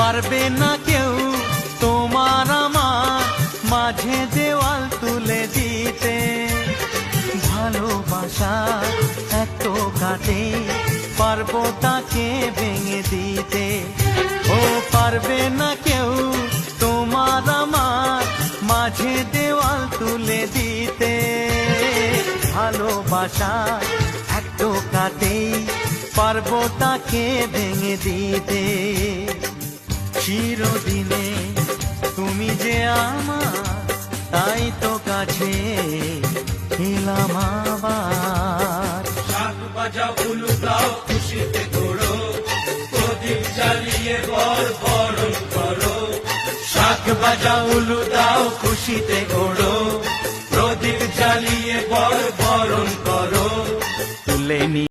পারবে না কেউ তোমার আমার মাঝে দেওয়াল তুলে দিতে। ভালোবাসা এত কাটে পারবো তাকে ভেঙে দিতে। ও পারবে না কেউ তোমার আমার মাঝে দেওয়াল তুলে দিতে। ভালোবাসা এত কাটে পারবো তাকে ভেঙে দিতে। চিরদিনে তুমি যে আমার, তাই তো কাছে এলাম আবার। শাক বাজাও উলু দাও খুশিতে ঘোরো, প্রদীপ জ্বালিয়ে বর বরণ করো। শাক বাজাও উলু দাও খুশিতে ঘোরো, প্রদীপ জ্বালিয়ে বর বরণ করো। তুলে নি